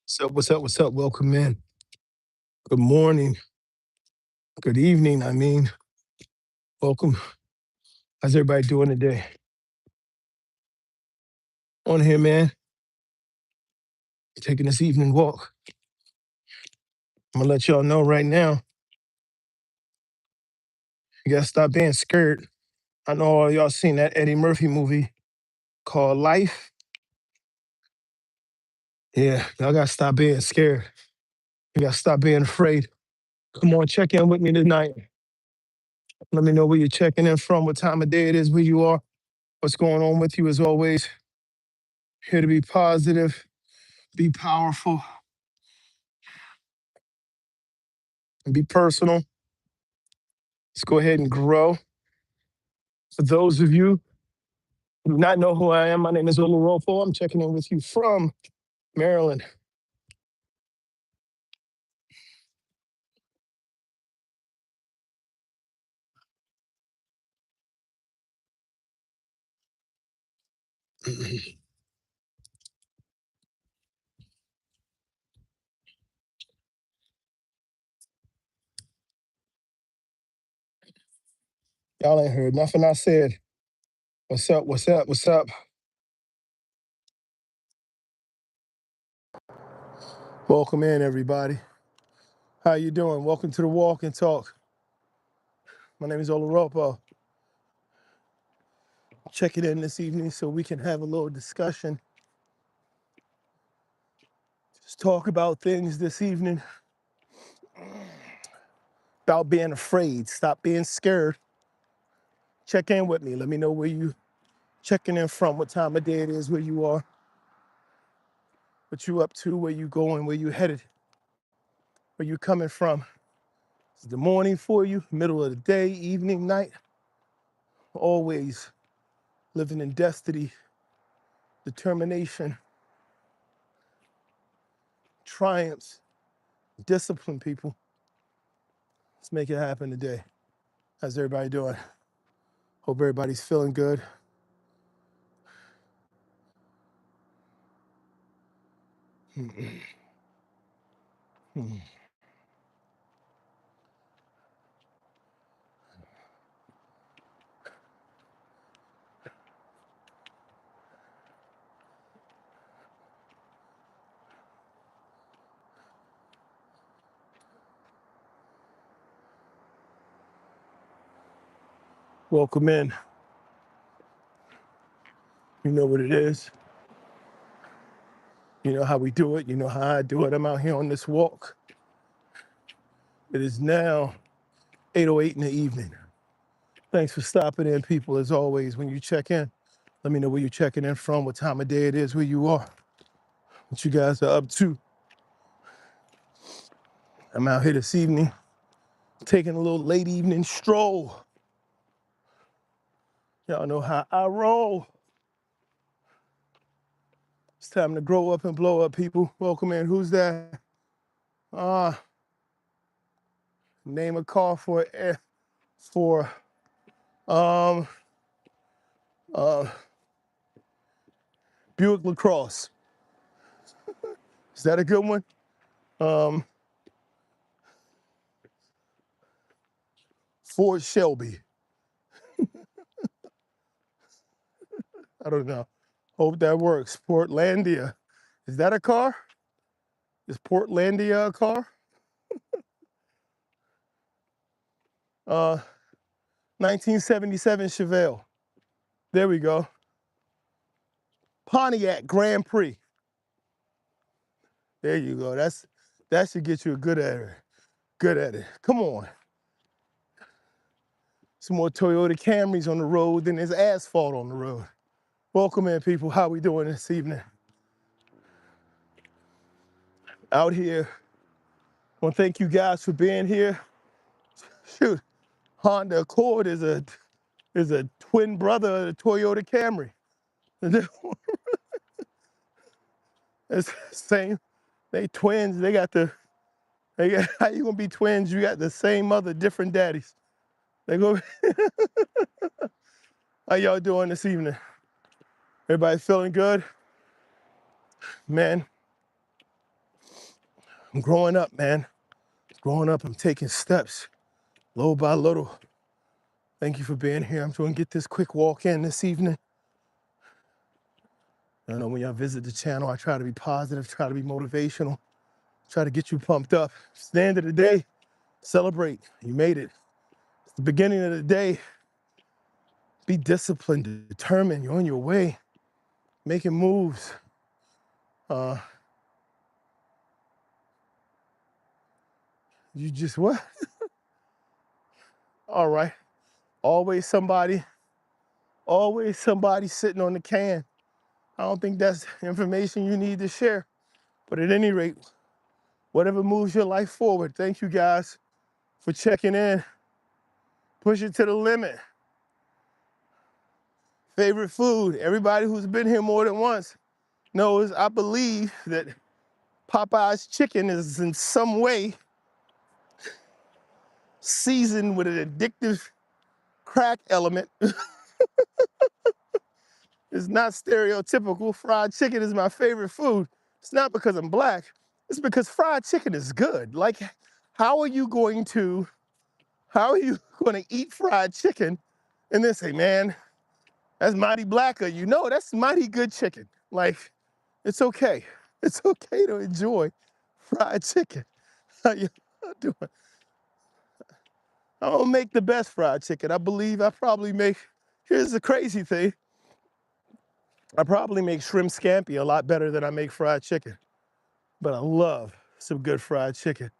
So what's up? What's up? Welcome in. Good morning. Good evening. Welcome. How's everybody doing today? On here, man. Taking this evening walk. I'm gonna let y'all know right now. You gotta stop being scared. I know all y'all seen that Eddie Murphy movie called Life. Yeah, y'all gotta stop being scared. You gotta stop being afraid. Come on, check in with me tonight. Let me know where you're checking in from, what time of day it is, where you are, what's going on with you as always. Here to be positive, be powerful, and be personal. Let's go ahead and grow. For those of you who do not know who I am, my name is Oloropo. I'm checking in with you from Maryland. Y'all ain't heard nothing I said. What's up? What's up? What's up? Welcome in, everybody. How you doing? Welcome to the Walk and Talk. My name is Oloropo. Checking in this evening so we can have a little discussion. Just talk about things this evening. About being afraid. Stop being scared. Check in with me. Let me know where you checking in from, what time of day it is, where you are, what you up to, where you going, where you headed, where you coming from. Is the morning for you, middle of the day, evening, night? Always living in destiny, determination, triumphs, discipline, people. Let's make it happen today. How's everybody doing? Hope everybody's feeling good. Welcome in. You know what it is. You know how we do it. You know how I do it. I'm out here on this walk. It is now 8:08 in the evening. Thanks for stopping in, people, as always. When you check in, let me know where you're checking in from, what time of day it is, where you are, what you guys are up to. I'm out here this evening taking a little late evening stroll. Y'all know how I roll. It's time to grow up and blow up, people. Welcome in. Who's that? Name a car for Buick LaCrosse. Is that a good one? Ford Shelby. I don't know. Hope that works. Portlandia. Is that a car? Is Portlandia a car? 1977 Chevelle. There we go. Pontiac Grand Prix. There you go. That should get you good at it. Good at it. Come on. Some more Toyota Camrys on the road than there's asphalt on the road. Welcome in, people. How we doing this evening? Out here. I want to thank you guys for being here. Shoot, Honda Accord is a twin brother of the Toyota Camry. It's the same. They twins. How you gonna be twins? You got the same mother, different daddies. They go. How y'all doing this evening? Everybody feeling good? Man, I'm growing up, man. Growing up, I'm taking steps little by little. Thank you for being here. I'm going to get this quick walk in this evening. I know when y'all visit the channel, I try to be positive, try to be motivational, try to get you pumped up. It's the end of the day. Celebrate. You made it. It's the beginning of the day. Be disciplined, determined. You're on your way, making moves. You just what? All right. Always somebody sitting on the can. I don't think that's information you need to share. But at any rate, whatever moves your life forward, thank you guys for checking in. Push it to the limit. Favorite food. Everybody who's been here more than once knows I believe that Popeye's chicken is in some way seasoned with an addictive crack element. It's not stereotypical. Fried chicken is my favorite food. It's not because I'm black. It's because fried chicken is good. Like, how are you going to eat fried chicken and then say, man, that's mighty black of you? No, that's mighty good chicken. Like, it's okay. It's okay to enjoy fried chicken. How you doing? I don't make the best fried chicken. I believe I probably make, here's the crazy thing. I probably make shrimp scampi a lot better than I make fried chicken. But I love some good fried chicken.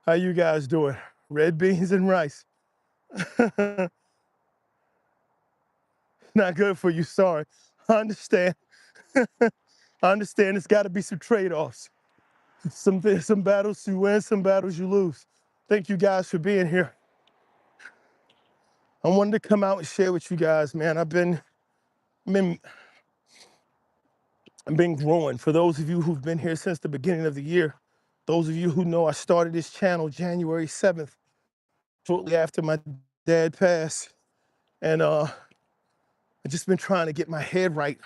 How you guys doing? Red beans and rice. Not good for you, sorry. I understand. I understand there's gotta be some trade-offs. Some battles you win, some battles you lose. Thank you guys for being here. I wanted to come out and share with you guys, man. I've been growing. For those of you who've been here since the beginning of the year, those of you who know I started this channel January 7th, shortly after my dad passed. And I've just been trying to get my head right.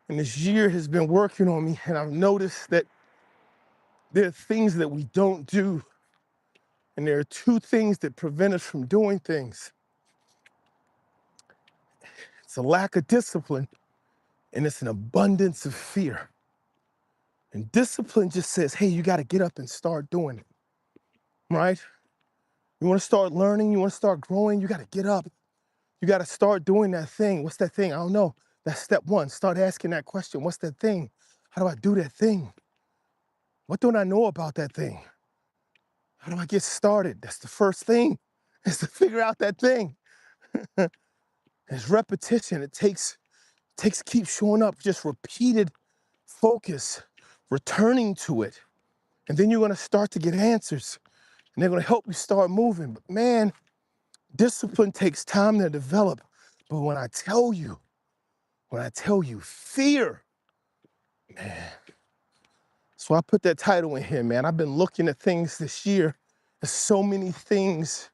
And this year has been working on me. And I've noticed that there are things that we don't do. And there are two things that prevent us from doing things. It's a lack of discipline, and it's an abundance of fear. And discipline just says, hey, you got to get up and start doing it, right? You want to start learning, you want to start growing, you got to get up. You got to start doing that thing. What's that thing? I don't know. That's step one. Start asking that question. What's that thing? How do I do that thing? What don't I know about that thing? How do I get started? That's the first thing, is to figure out that thing. It's repetition. It takes keep showing up, just repeated focus, returning to it. And then you're going to start to get answers. And they're going to help you start moving. But man, discipline takes time to develop. But when I tell you, fear, man. So I put that title in here, man. I've been looking at things this year. There's so many things.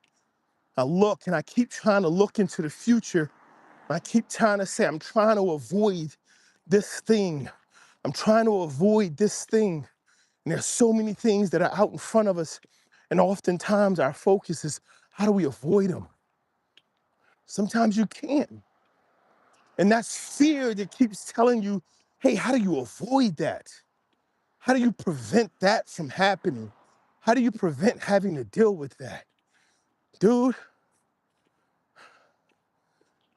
I look and I keep trying to look into the future. I keep trying to say, I'm trying to avoid this thing. I'm trying to avoid this thing. And there's so many things that are out in front of us. And oftentimes our focus is, how do we avoid them? Sometimes you can't. And that's fear that keeps telling you, hey, how do you avoid that? How do you prevent that from happening? How do you prevent having to deal with that? Dude,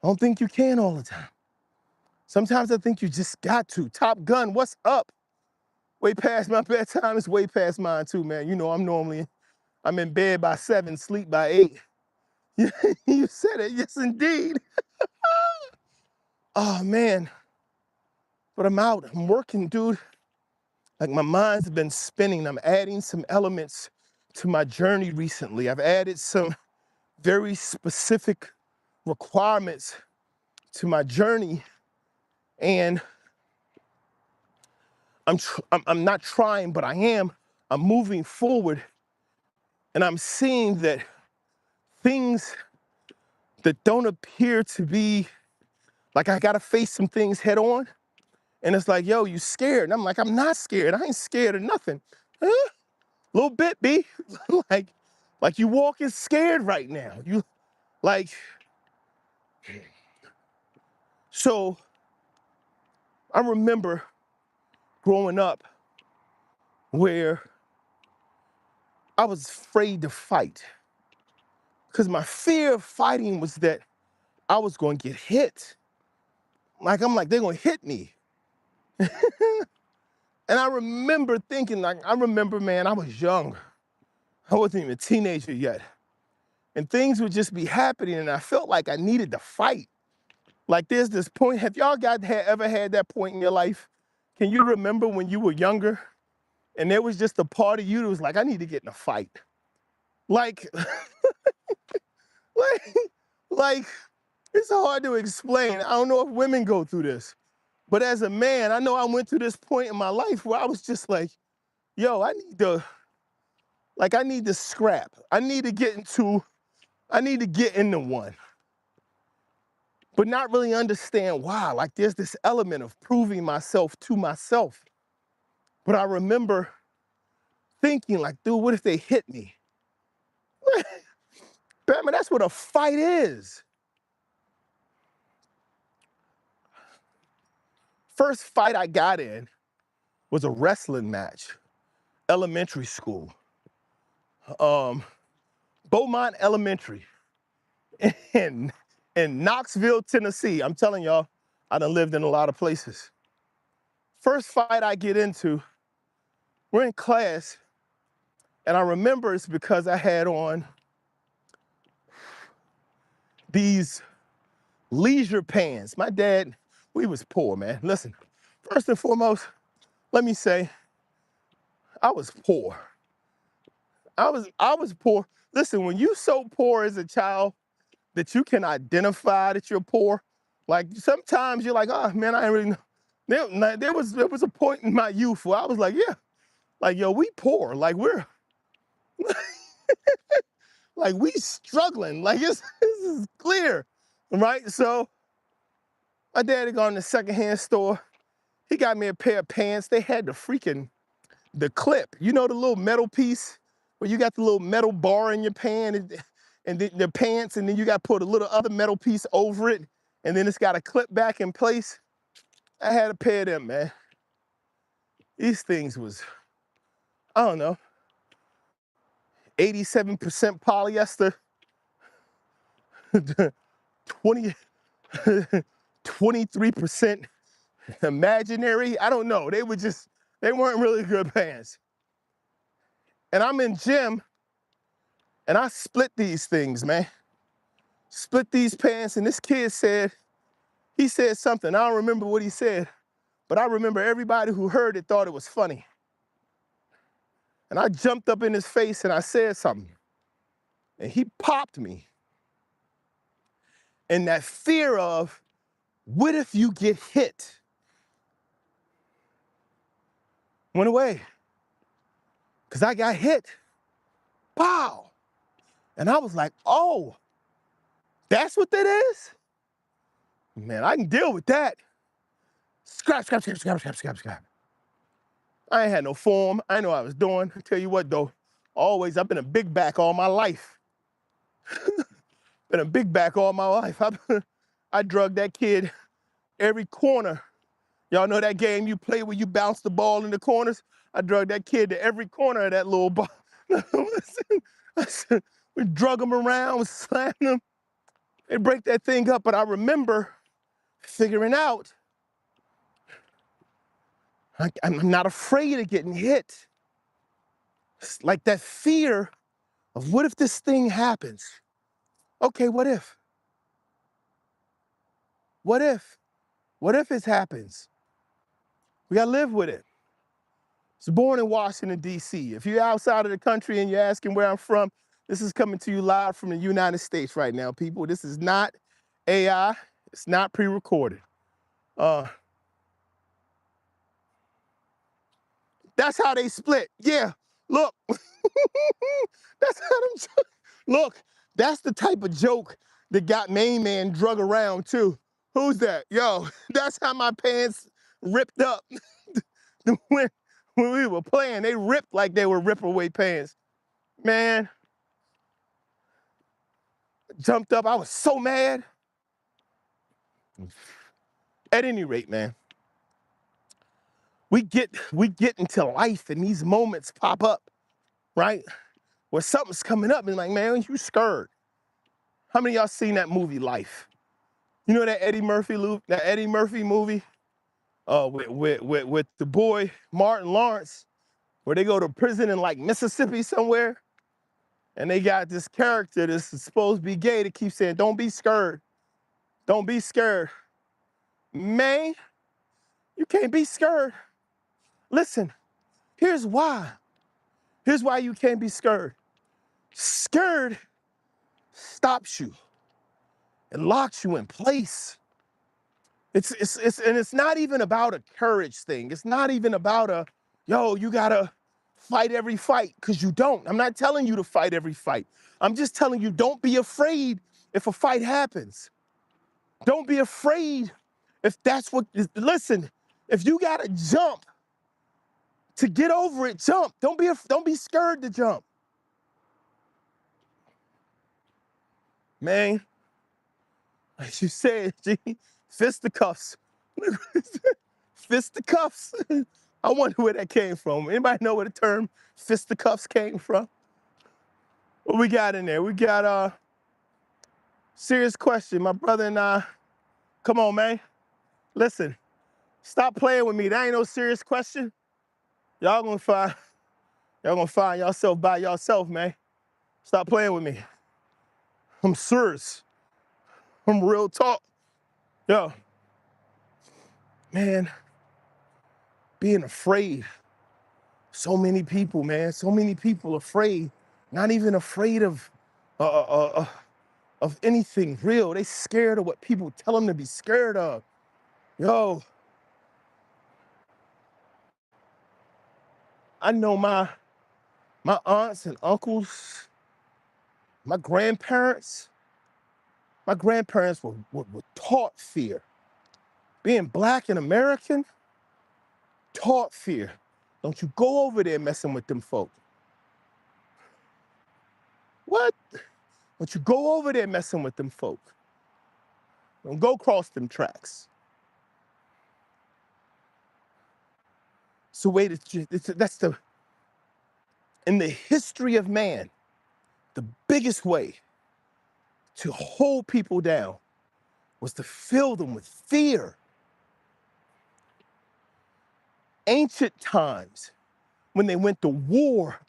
I don't think you can all the time. Sometimes I think you just got to. Top Gun, what's up? Way past my bedtime, it's way past mine too, man. You know, I'm in bed by 7, sleep by 8. You said it, yes indeed. Oh man, but I'm out, I'm working, dude. Like my mind's been spinning. I'm adding some elements to my journey recently. I've added some very specific requirements to my journey, and I'm not trying, but I am. I'm moving forward, and I'm seeing that things that don't appear to be, like I gotta face some things head on, and it's like, yo, you scared? And I'm like, I'm not scared. I ain't scared of nothing. Huh? Little bit, B. like you walking scared right now. You like, so I remember growing up where I was afraid to fight because my fear of fighting was that I was going to get hit. Like, I'm like, they're going to hit me. And I remember thinking, like, man, I was young. I wasn't even a teenager yet. And things would just be happening, and I felt like I needed to fight. Like, there's this point. Have y'all ever had that point in your life? Can you remember when you were younger and there was just a part of you that was like, I need to get in a fight? Like, like, like, it's hard to explain. I don't know if women go through this, but as a man, I know I went through this point in my life where I was just like, yo, I need to scrap. I need to get into one, but not really understand why. Like, there's this element of proving myself to myself. But I remember thinking, like, dude, what if they hit me? Batman, that's what a fight is. First fight I got in was a wrestling match, elementary school. Beaumont Elementary in Knoxville, Tennessee. I'm telling y'all, I done lived in a lot of places. First fight I get into, we're in class, and I remember it's because I had on these leisure pants. My dad, we was poor, man. Listen, first and foremost, let me say, I was poor. I was poor. Listen, when you so poor as a child that you can identify that you're poor, like sometimes you're like, oh man, I ain't really know. There was a point in my youth where I was like, yeah, like, yo, we poor. Like, we're like, we struggling. Like, this is clear, right? So my dad had gone to the secondhand store. He got me a pair of pants. They had the clip, you know, the little metal piece where you got the little metal bar in your pant and the pants, and then you got to put a little other metal piece over it, and then it's got to clip back in place. I had a pair of them, man. These things was, I don't know, 87% polyester, 23% imaginary. I don't know. They weren't really good pants. And I'm in gym, and I split these things, man. Split these pants, and this kid said something. I don't remember what he said, but I remember everybody who heard it thought it was funny. And I jumped up in his face and I said something, and he popped me. And that fear of, what if you get hit, went away. Because I got hit. Pow! And I was like, oh, that's what that is? Man, I can deal with that. Scrap, scrap, scrap, scrap, scrap, scrap, scrap. I ain't had no form. I know what I was doing. I tell you what, though, I've been a big back all my life. Been a big back all my life. I drugged that kid every corner. Y'all know that game you play where you bounce the ball in the corners? I drugged that kid to every corner of that little ball. We drug him around, we slammed him. They break that thing up, but I remember figuring out, I'm not afraid of getting hit. It's like that fear of, what if this thing happens? Okay, what if? What if? What if it happens? We gotta live with it. I was born in Washington, D.C. If you're outside of the country and you're asking where I'm from, this is coming to you live from the United States right now, people. This is not AI. It's not pre-recorded. That's how they split. Yeah, look. That's how them, look, that's the type of joke that got Main Man drug around too. Who's that? Yo, that's how my pants ripped up when when we were playing, they ripped like they were rip-away pants. Man, jumped up. I was so mad. At any rate, man, we get into life and these moments pop up, right? Where something's coming up and like, man, you scared. How many of y'all seen that movie Life? You know that Eddie Murphy movie? With the boy Martin Lawrence, where they go to prison in like Mississippi somewhere, and they got this character that's supposed to be gay that keeps saying, "Don't be scared, don't be scared." Man, you can't be scared. Listen, here's why. Here's why you can't be scared. Scared stops you. It locks you in place. It's not even about a courage thing. It's not even about a, yo, you gotta fight every fight, because you don't. I'm not telling you to fight every fight. I'm just telling you, don't be afraid if a fight happens. Don't be afraid if that's what, listen, if you gotta jump to get over it, jump. Don't be scared to jump. Man, as you said, G, fisticuffs. Fisticuffs. I wonder where that came from. Anybody know where the term fisticuffs came from? What we got in there? We got a serious question. My brother and I, come on, man. Listen, stop playing with me. That ain't no serious question. Y'all gonna find yourself by yourself, man. Stop playing with me. I'm serious. I'm real talk. Yo, man, being afraid. So many people, man, so many people afraid, not even afraid uh, uh, uh, of anything real. They scared of what people tell them to be scared of. Yo, I know my aunts and uncles, my grandparents were taught fear. Being Black and American, taught fear. Don't you go over there messing with them folk. What? Don't you go over there messing with them folk. Don't go cross them tracks. It's the way that in the history of man, the biggest way to hold people down was to fill them with fear. Ancient times, when they went to war,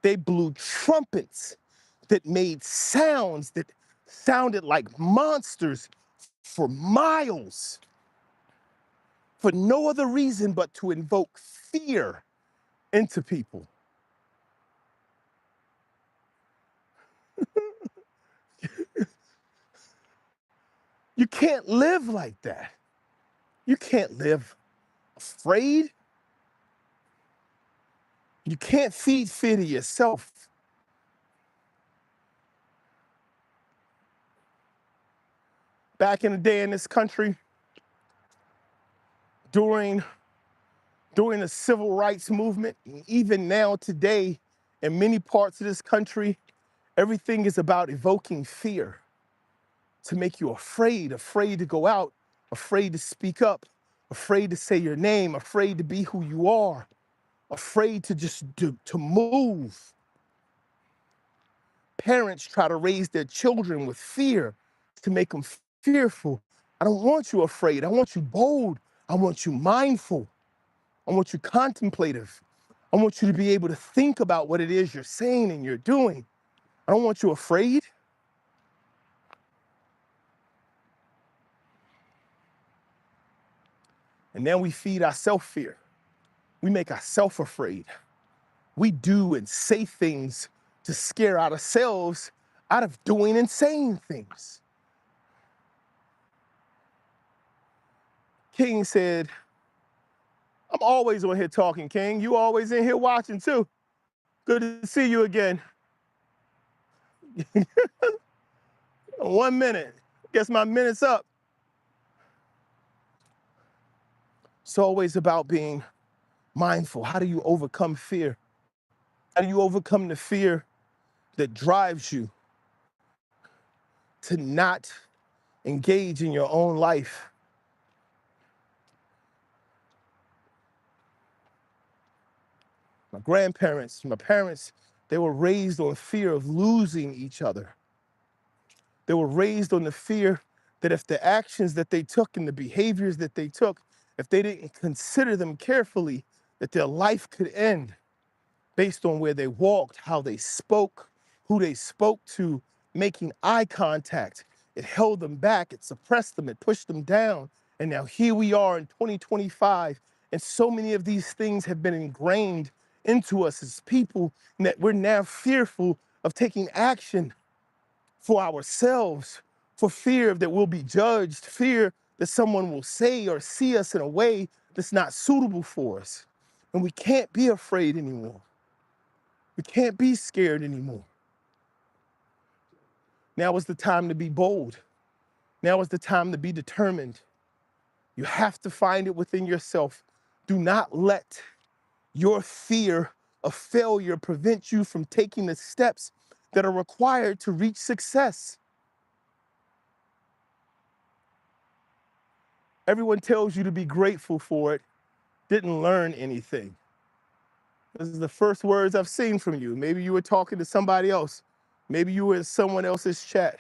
they blew trumpets that made sounds that sounded like monsters for miles, for no other reason but to invoke fear into people. You can't live like that. You can't live afraid. You can't feed fear to yourself. Back in the day in this country, during the civil rights movement, even now today, in many parts of this country, everything is about evoking fear to make you afraid to go out, afraid to speak up, afraid to say your name, afraid to be who you are, afraid to just to move. Parents try to raise their children with fear to make them fearful. I don't want you afraid. I want you bold. I want you mindful. I want you contemplative. I want you to be able to think about what it is you're saying and you're doing. I don't want you afraid. And then we feed ourselves fear. We make ourselves afraid. We do and say things to scare ourselves out of doing and saying things. King said, I'm always on here talking, King. You always in here watching too. Good to see you again. 1 minute. Guess my minute's up. It's always about being mindful? How do you overcome fear? How do you overcome the fear that drives you to not engage in your own life? My grandparents, my parents, they were raised on fear of losing each other. They were raised on the fear that if the actions that they took and the behaviors that they took, if they didn't consider them carefully, that their life could end based on where they walked, how they spoke, who they spoke to, making eye contact. It held them back, it suppressed them, it pushed them down. And now here we are in 2025, and so many of these things have been ingrained into us as people that we're now fearful of taking action for ourselves, for fear that we'll be judged, fear that someone will say or see us in a way that's not suitable for us. And we can't be afraid anymore. We can't be scared anymore. Now is the time to be bold. Now is the time to be determined. You have to find it within yourself. Do not let your fear of failure prevent you from taking the steps that are required to reach success. Everyone tells you to be grateful for it, didn't learn anything. This is the first words I've seen from you. Maybe you were talking to somebody else. Maybe you were in someone else's chat.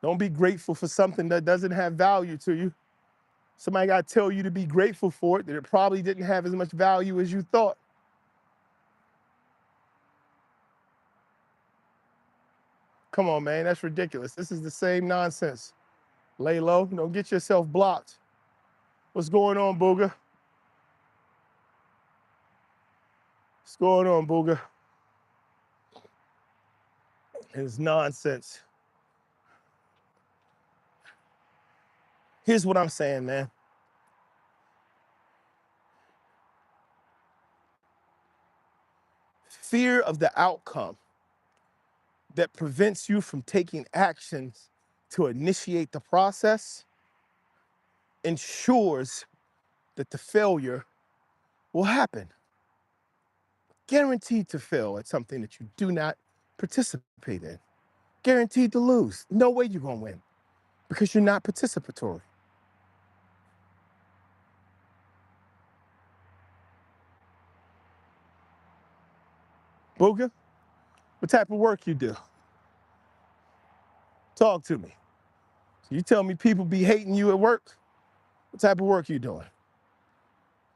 Don't be grateful for something that doesn't have value to you. Somebody got to tell you to be grateful for it, that it probably didn't have as much value as you thought. Come on, man, that's ridiculous. This is the same nonsense. Lay low, don't get yourself blocked. What's going on, Booger? What's going on, Booger? It's nonsense. Here's what I'm saying, man. Fear of the outcome that prevents you from taking actions to initiate the process ensures that the failure will happen. Guaranteed to fail at something that you do not participate in. Guaranteed to lose. No way you're going to win because you're not participatory. Booger, what type of work you do? Talk to me. So you tell me people be hating you at work? What type of work you doing?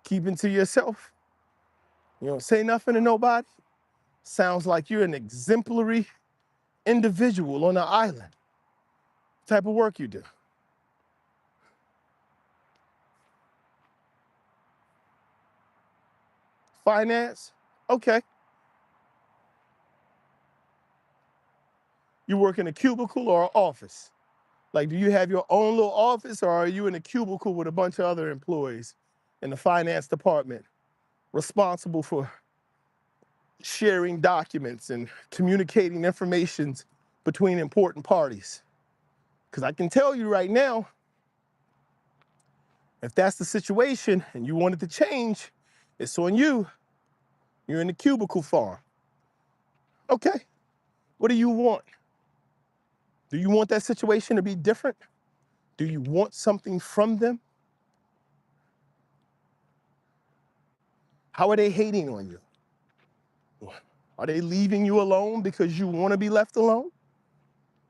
Keeping to yourself? You don't say nothing to nobody? Sounds like you're an exemplary individual on an island. What type of work you do? Finance? Okay. You work in a cubicle or an office? Like, do you have your own little office, or are you in a cubicle with a bunch of other employees in the finance department responsible for sharing documents and communicating information between important parties? Because I can tell you right now, if that's the situation and you want it to change, it's on you. You're in the cubicle farm. Okay, what do you want? Do you want that situation to be different? Do you want something from them? How are they hating on you? Are they leaving you alone because you want to be left alone?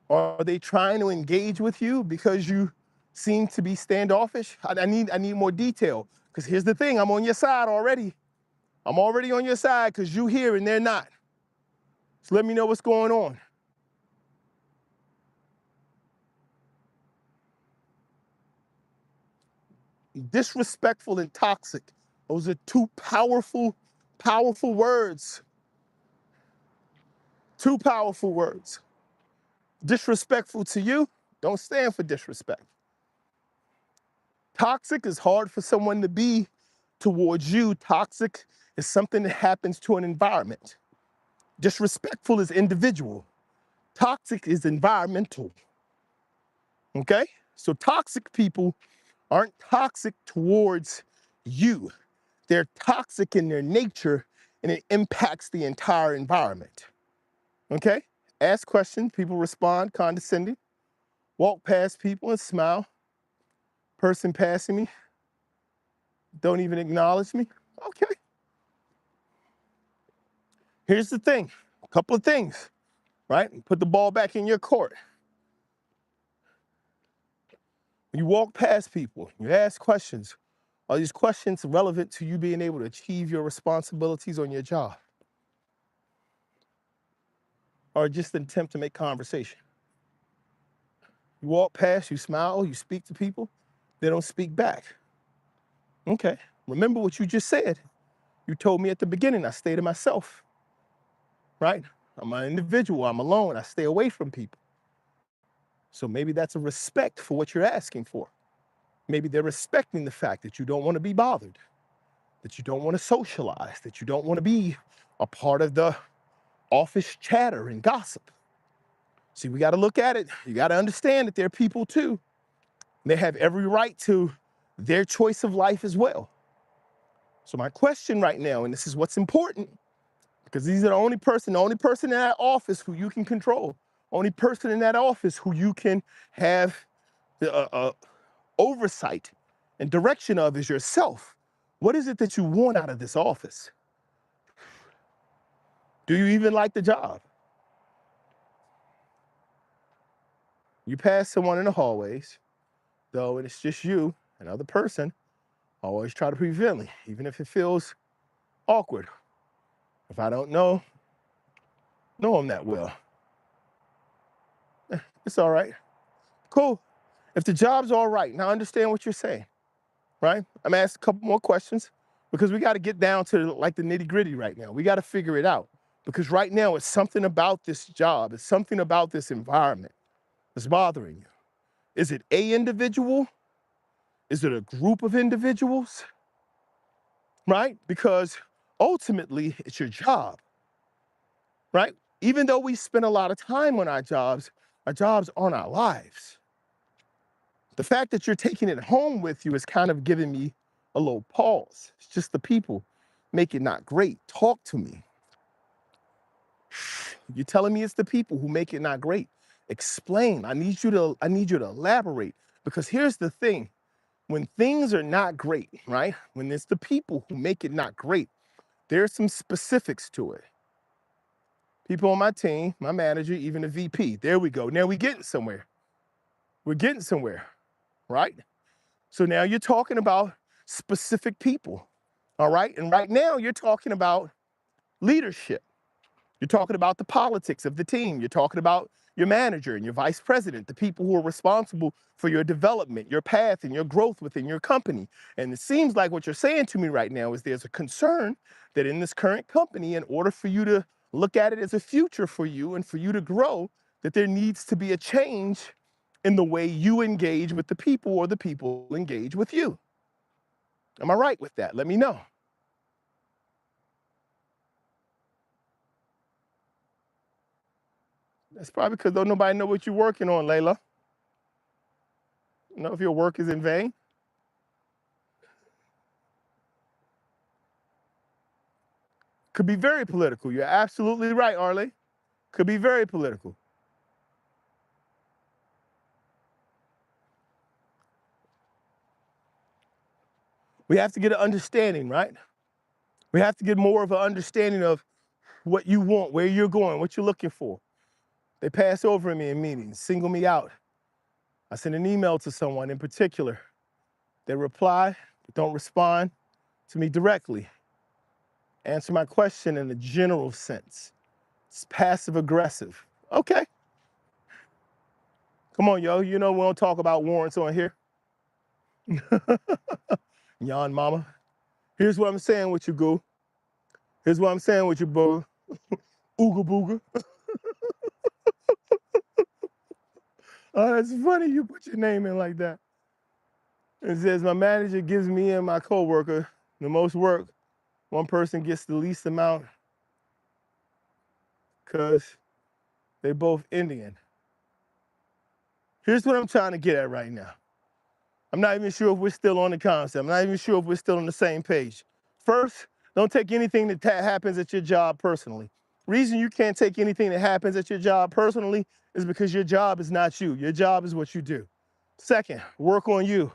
Or are they trying to engage with you because you seem to be standoffish? I need more detail, because here's the thing, I'm on your side already. I'm already on your side because you here and they're not. So let me know what's going on. Disrespectful and toxic. Those are two powerful, powerful words. Two powerful words. Disrespectful to you, don't stand for disrespect. Toxic is hard for someone to be towards you. Toxic is something that happens to an environment. Disrespectful is individual. Toxic is environmental. Okay? So toxic people aren't toxic towards you. They're toxic in their nature, and it impacts the entire environment. Okay? Ask questions, people respond condescending. Walk past people and smile. Person passing me, don't even acknowledge me. Okay. Here's the thing, a couple of things, right? Put the ball back in your court. You walk past people, you ask questions. Are these questions relevant to you being able to achieve your responsibilities on your job? Or just an attempt to make conversation? You walk past, you smile, you speak to people, they don't speak back. Okay, remember what you just said. You told me at the beginning, I stay to myself, right? I'm an individual, I'm alone, I stay away from people. So maybe that's a respect for what you're asking for. Maybe they're respecting the fact that you don't want to be bothered, that you don't want to socialize, that you don't want to be a part of the office chatter and gossip. See, we got to look at it. You got to understand that they're people too. They have every right to their choice of life as well. So my question right now, and this is what's important, because these are the only person in that office who you can control, only person in that office who you can have oversight and direction of is yourself. What is it that you want out of this office? Do you even like the job? You pass someone in the hallways, though, and it's just you, another person, always try to be friendly, even if it feels awkward. If I don't know them that well, it's all right. Cool. If the job's all right, now understand what you're saying, right? I'm asking a couple more questions because we got to get down to like the nitty gritty right now. We got to figure it out because right now it's something about this job. It's something about this environment that's bothering you. Is it a individual? Is it a group of individuals? Right? Because ultimately it's your job, right? Even though we spend a lot of time on our jobs aren't our lives. The fact that you're taking it home with you is kind of giving me a little pause. It's just the people make it not great. Talk to me. You're telling me it's the people who make it not great. Explain. I need you to elaborate. Because here's the thing. When things are not great, right? When it's the people who make it not great, there's some specifics to it. People on my team, my manager, even the VP. There we go. Now we're getting somewhere. We're getting somewhere, right? So now you're talking about specific people, all right? And right now you're talking about leadership. You're talking about the politics of the team. You're talking about your manager and your vice president, the people who are responsible for your development, your path, and your growth within your company. And it seems like what you're saying to me right now is there's a concern that in this current company, in order for you to look at it as a future for you and for you to grow, that there needs to be a change in the way you engage with the people or the people engage with you. Am I right with that? Let me know. That's probably because don't nobody know what you're working on, Layla. You know if your work is in vain. Could be very political. You're absolutely right, Arlie. Could be very political. We have to get an understanding, right? We have to get more of an understanding of what you want, where you're going, what you're looking for. They pass over me in meetings, single me out. I send an email to someone in particular. They reply, but don't respond to me directly. Answer my question in a general sense. It's passive aggressive. Okay. Come on, yo. You know we don't talk about warrants on here. Yawn mama. Here's what I'm saying with you, Goo. Here's what I'm saying with you, boo. Ooga booga. Oh, that's funny you put your name in like that. It says, my manager gives me and my coworker the most work. One person gets the least amount because they both Indian. Here's what I'm trying to get at right now. I'm not even sure if we're still on the concept. I'm not even sure if we're still on the same page. First, don't take anything that happens at your job personally. Reason you can't take anything that happens at your job personally is because your job is not you. Your job is what you do. Second, work on you.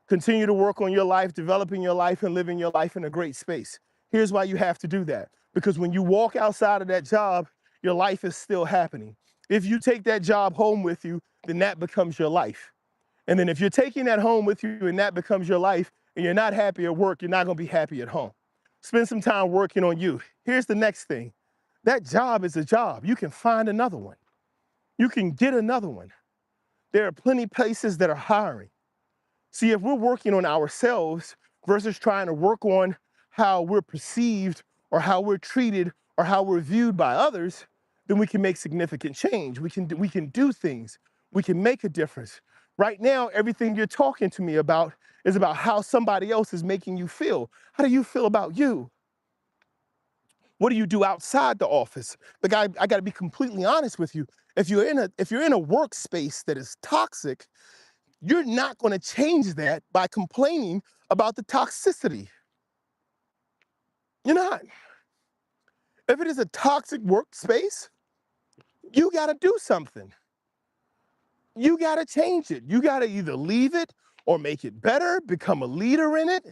Continue to work on your life, developing your life and living your life in a great space. Here's why you have to do that. Because when you walk outside of that job, your life is still happening. If you take that job home with you, then that becomes your life. And then if you're taking that home with you and that becomes your life and you're not happy at work, you're not gonna be happy at home. Spend some time working on you. Here's the next thing. That job is a job. You can find another one. You can get another one. There are plenty of places that are hiring. See, if we're working on ourselves versus trying to work on how we're perceived or how we're treated or how we're viewed by others, then we can make significant change. We can do things. We can make a difference. Right now, everything you're talking to me about is about how somebody else is making you feel. How do you feel about you? What do you do outside the office? But I got to be completely honest with you. If you're in a workspace that is toxic, you're not going to change that by complaining about the toxicity. You're not. If it is a toxic workspace, you got to do something. You got to change it. You got to either leave it or make it better, become a leader in it.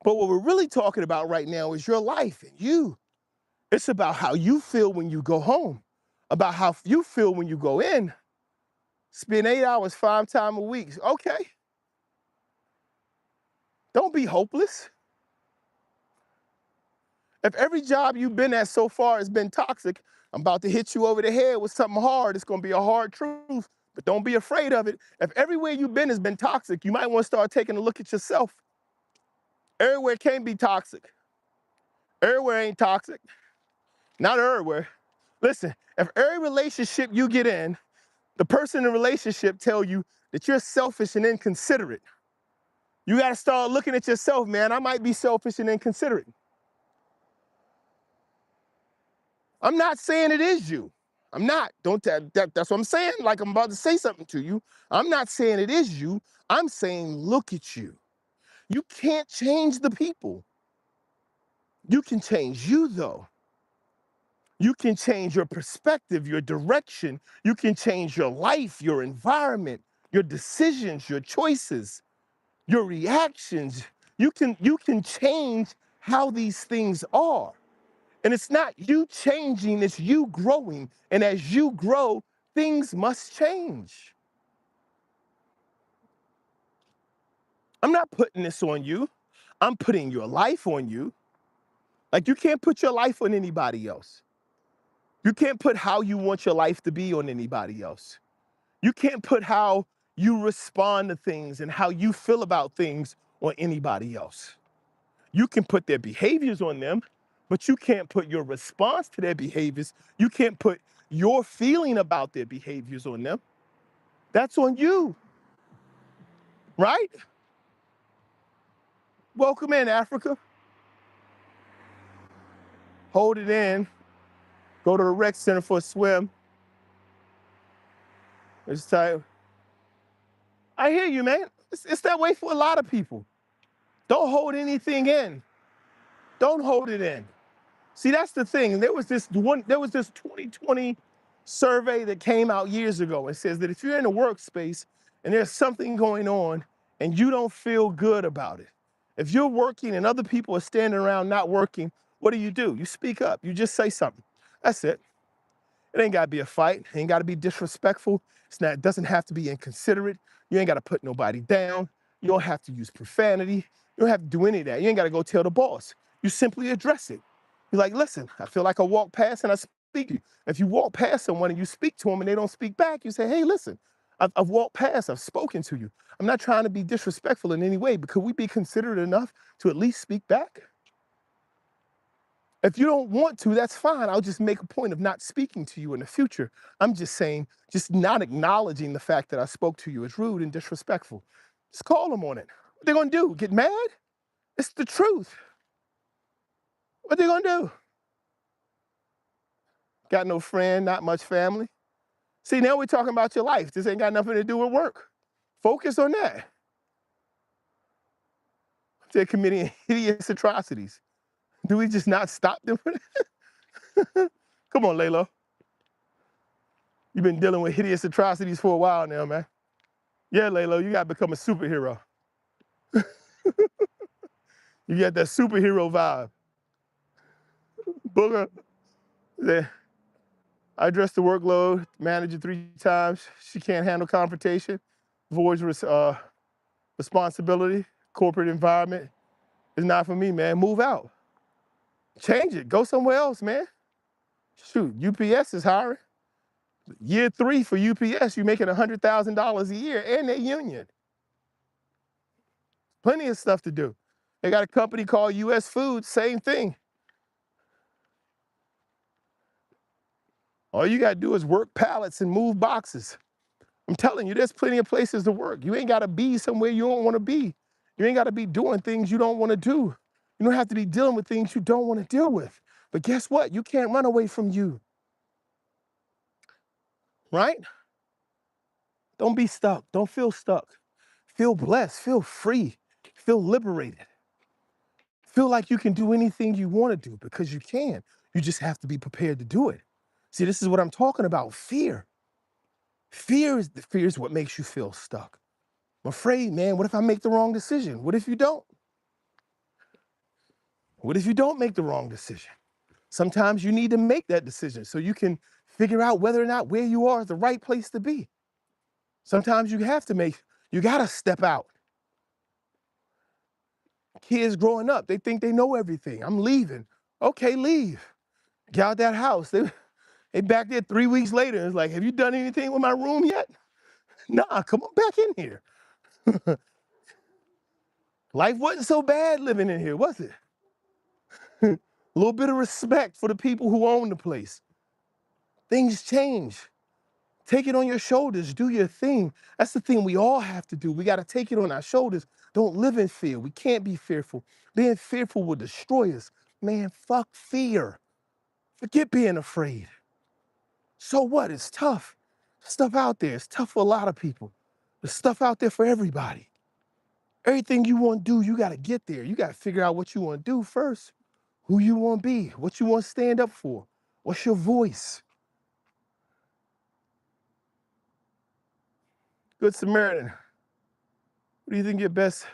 But what we're really talking about right now is your life and you. It's about how you feel when you go home, about how you feel when you go in. Spend 8 hours 5 times a week. Okay. Don't be hopeless. If every job you've been at so far has been toxic, I'm about to hit you over the head with something hard. It's going to be a hard truth, but don't be afraid of it. If everywhere you've been has been toxic, you might want to start taking a look at yourself. Everywhere can't be toxic. Everywhere ain't toxic. Not everywhere. Listen, if every relationship you get in, the person in the relationship tell you that you're selfish and inconsiderate, you got to start looking at yourself, man. I might be selfish and inconsiderate. I'm not saying it is you. I'm not. That's what I'm saying. Like I'm about to say something to you. I'm not saying it is you. I'm saying look at you. You can't change the people. You can change you though. You can change your perspective, your direction. You can change your life, your environment, your decisions, your choices, your reactions. You can change how these things are. And it's not you changing, it's you growing. And as you grow, things must change. I'm not putting this on you. I'm putting your life on you. Like you can't put your life on anybody else. You can't put how you want your life to be on anybody else. You can't put how you respond to things and how you feel about things on anybody else. You can put their behaviors on them, but you can't put your response to their behaviors. You can't put your feeling about their behaviors on them. That's on you, right? Welcome in, Africa. Hold it in. Go to the rec center for a swim. It's time. I hear you, man. It's that way for a lot of people. Don't hold anything in. Don't hold it in. See, that's the thing. There was this 2020 survey that came out years ago. It says that if you're in a workspace and there's something going on and you don't feel good about it, if you're working and other people are standing around not working, what do? You speak up. You just say something. That's it. It ain't got to be a fight. It ain't got to be disrespectful. It doesn't have to be inconsiderate. You ain't got to put nobody down. You don't have to use profanity. You don't have to do any of that. You ain't got to go tell the boss. You simply address it. You're like, listen, I feel like I walk past and I speak to you. If you walk past someone and you speak to them and they don't speak back, you say, hey, listen, I've walked past, I've spoken to you. I'm not trying to be disrespectful in any way, but could we be considerate enough to at least speak back? If you don't want to, that's fine. I'll just make a point of not speaking to you in the future. I'm just saying, just not acknowledging the fact that I spoke to you is rude and disrespectful. Just call them on it. What they gonna do? Get mad? It's the truth. What they gonna do? Got no friend, not much family. See, now we're talking about your life. This ain't got nothing to do with work. Focus on that. They're committing hideous atrocities. Do we just not stop them? Come on, Laylo. You've been dealing with hideous atrocities for a while now, man. Yeah, Laylo, you got to become a superhero. You got that superhero vibe. Booger, I address the workload, manager 3 times. She can't handle confrontation, avoids responsibility, corporate environment. It's not for me, man. Move out. Change it. Go somewhere else, man. Shoot, UPS is hiring. Year 3 for UPS, you're making $100,000 a year, and they're union. Plenty of stuff to do. They got a company called US Foods, same thing. All you got to do is work pallets and move boxes. I'm telling you, there's plenty of places to work. You ain't got to be somewhere you don't want to be. You ain't got to be doing things you don't want to do. You don't have to be dealing with things you don't want to deal with. But guess what? You can't run away from you. Right? Don't be stuck. Don't feel stuck. Feel blessed. Feel free. Feel liberated. Feel like you can do anything you want to do because you can. You just have to be prepared to do it. See, this is what I'm talking about. Fear. Fear is what makes you feel stuck. I'm afraid, man. What if I make the wrong decision? What if you don't? What if you don't make the wrong decision? Sometimes you need to make that decision so you can figure out whether or not where you are is the right place to be. Sometimes you got to step out. Kids growing up, they think they know everything. I'm leaving. Okay, leave. Get out that house. They back there 3 weeks later. It's like, have you done anything with my room yet? Nah, come on back in here. Life wasn't so bad living in here, was it? A little bit of respect for the people who own the place. Things change. Take it on your shoulders. Do your thing. That's the thing we all have to do. We got to take it on our shoulders. Don't live in fear. We can't be fearful. Being fearful will destroy us. Man, fuck fear. Forget being afraid. So what? It's tough. Stuff out there. It's tough for a lot of people. There's stuff out there for everybody. Everything you want to do, you got to get there. You got to figure out what you want to do first. Who you want to be. What you want to stand up for. What's your voice? Good Samaritan. What do you think your best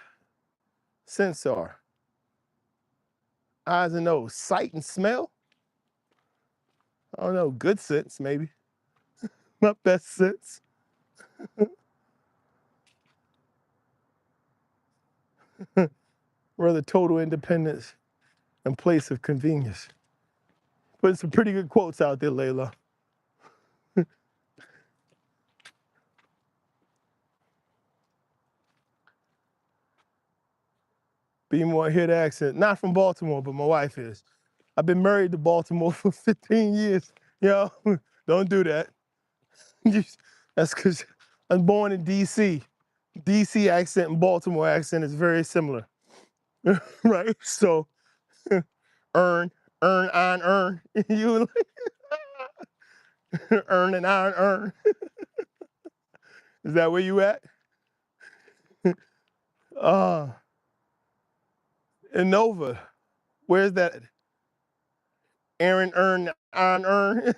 sense are? Eyes and nose. Sight and smell? I don't know. Good sense, maybe. My best sense. Rather total independence in place of convenience. Putting some pretty good quotes out there, Layla. Be more hit accent. Not from Baltimore, but my wife is. I've been married to Baltimore for 15 years. Yo, don't do that. That's because I was born in D.C. D.C. accent and Baltimore accent is very similar. Right? So, earn, on, earn. You earn and on, earn. Is that where you at? In Nova, where's that? Aaron, earn, on, earn.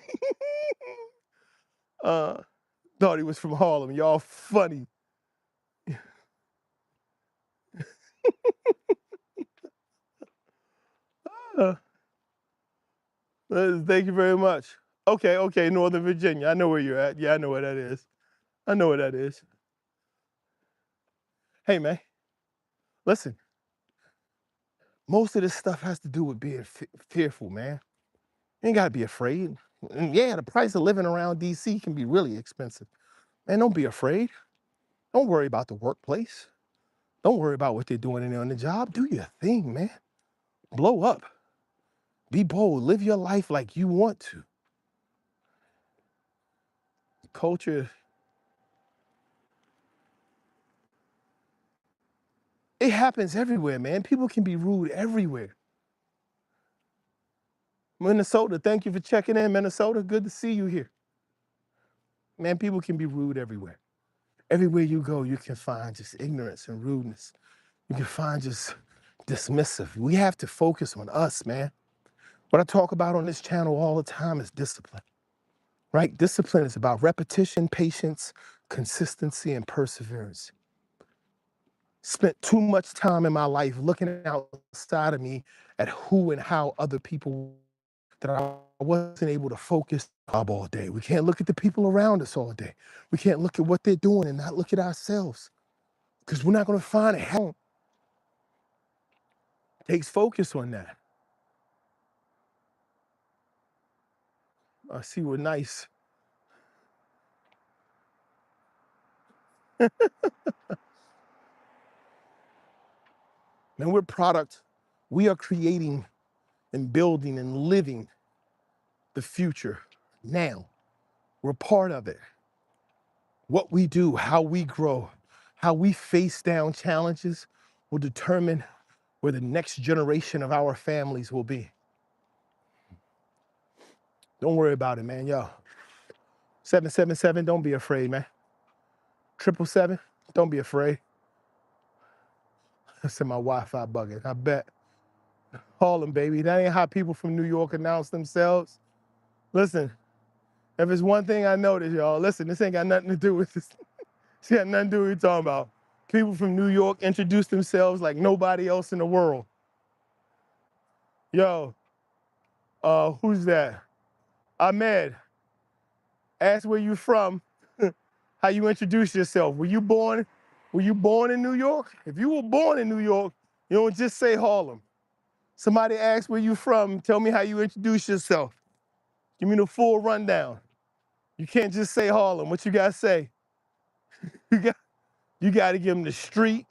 Thought he was from Harlem. Y'all funny. Uh, Thank you very much. Okay, Northern Virginia. I know where you're at. Yeah, I know where that is. I know where that is. Hey, man, listen. Most of this stuff has to do with being fearful, man. You ain't got to be afraid. And yeah, the price of living around D.C. can be really expensive. Man, don't be afraid. Don't worry about the workplace. Don't worry about what they're doing in on the job. Do your thing, man. Blow up. Be bold. Live your life like you want to. Culture, it happens everywhere, man. People can be rude everywhere. Minnesota, thank you for checking in, Minnesota. Good to see you here. Man, people can be rude everywhere. Everywhere you go, you can find just ignorance and rudeness. You can find just dismissive. We have to focus on us, man. What I talk about on this channel all the time is discipline, right? Discipline is about repetition, patience, consistency, and perseverance. Spent too much time in my life looking outside of me at who and how other people that I wasn't able to focus all day. We can't look at the people around us all day. We can't look at what they're doing and not look at ourselves because we're not going to find it. It takes focus on that. I see we're nice. Man, we're product. We are creating and building and living the future now. We're part of it. What we do, how we grow, how we face down challenges will determine where the next generation of our families will be. Don't worry about it, man. Yo, 777, don't be afraid, man. 777, don't be afraid. That's in my Wi-Fi bucket, I bet. Harlem, baby. That ain't how people from New York announce themselves. Listen, if it's one thing I noticed, y'all, listen, this ain't got nothing to do with this. It's got nothing to do with what you're talking about. People from New York introduce themselves like nobody else in the world. Yo, who's that? Ahmed, ask where you from, how you introduce yourself. Were you born in New York? If you were born in New York, you don't just say Harlem. Somebody asks where you from, tell me how you introduce yourself. Give me the full rundown. You can't just say Harlem. What you gotta say? You gotta give them the street.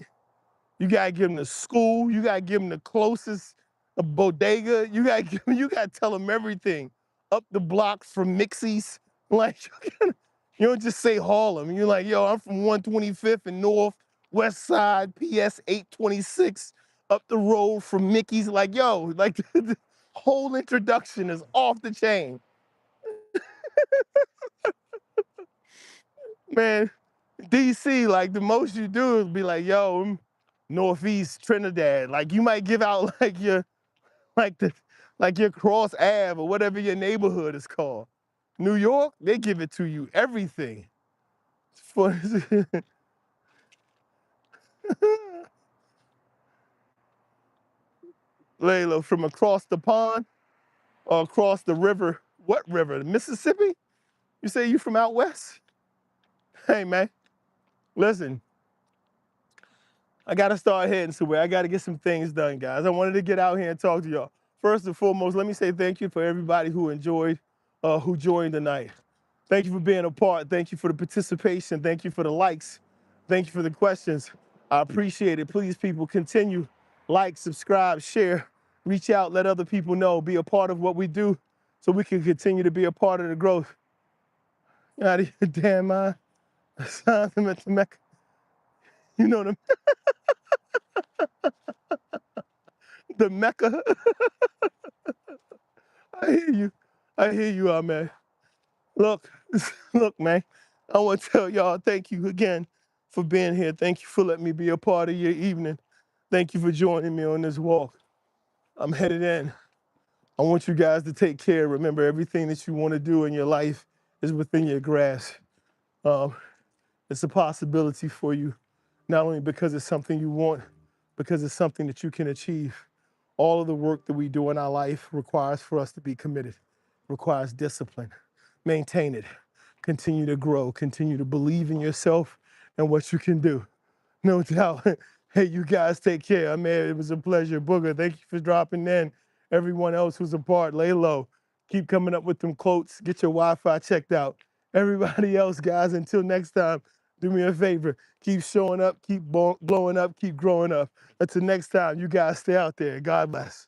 You gotta give them the school. You gotta give them the closest bodega. You gotta tell them everything. Up the block from Mixie's. Like, you don't just say Harlem. You're like, yo, I'm from 125th and North, West Side, PS 826, up the road from Mickey's. Like, yo, like the whole introduction is off the chain. Man, DC, like the most you do is be like, yo, I'm Northeast Trinidad. Like you might give out like your Cross Ave or whatever your neighborhood is called. New York, they give it to you, everything. Layla, from across the pond or across the river. What river? The Mississippi? You say you from out west? Hey, man, listen, I got to start heading somewhere. I got to get some things done, guys. I wanted to get out here and talk to y'all. First and foremost, let me say thank you for everybody who joined tonight. Thank you for being a part. Thank you for the participation. Thank you for the likes. Thank you for the questions. I appreciate it. Please, people, continue. Like, subscribe, share, reach out, let other people know, be a part of what we do so we can continue to be a part of the growth. Out of your damn mind. You know the Mecca. I hear you. I hear you, man. Look, look, man. I want to tell y'all thank you again for being here. Thank you for letting me be a part of your evening. Thank you for joining me on this walk. I'm headed in. I want you guys to take care. Remember, everything that you want to do in your life is within your grasp. It's a possibility for you, not only because it's something you want, because it's something that you can achieve. All of the work that we do in our life requires for us to be committed, requires discipline. Maintain it, continue to grow, continue to believe in yourself and what you can do. No doubt. Hey, you guys take care. Man, it was a pleasure. Booger, thank you for dropping in. Everyone else who's a part, lay low. Keep coming up with them quotes. Get your Wi-Fi checked out. Everybody else, guys, until next time, do me a favor. Keep showing up, keep blowing up, keep growing up. Until next time, you guys stay out there. God bless.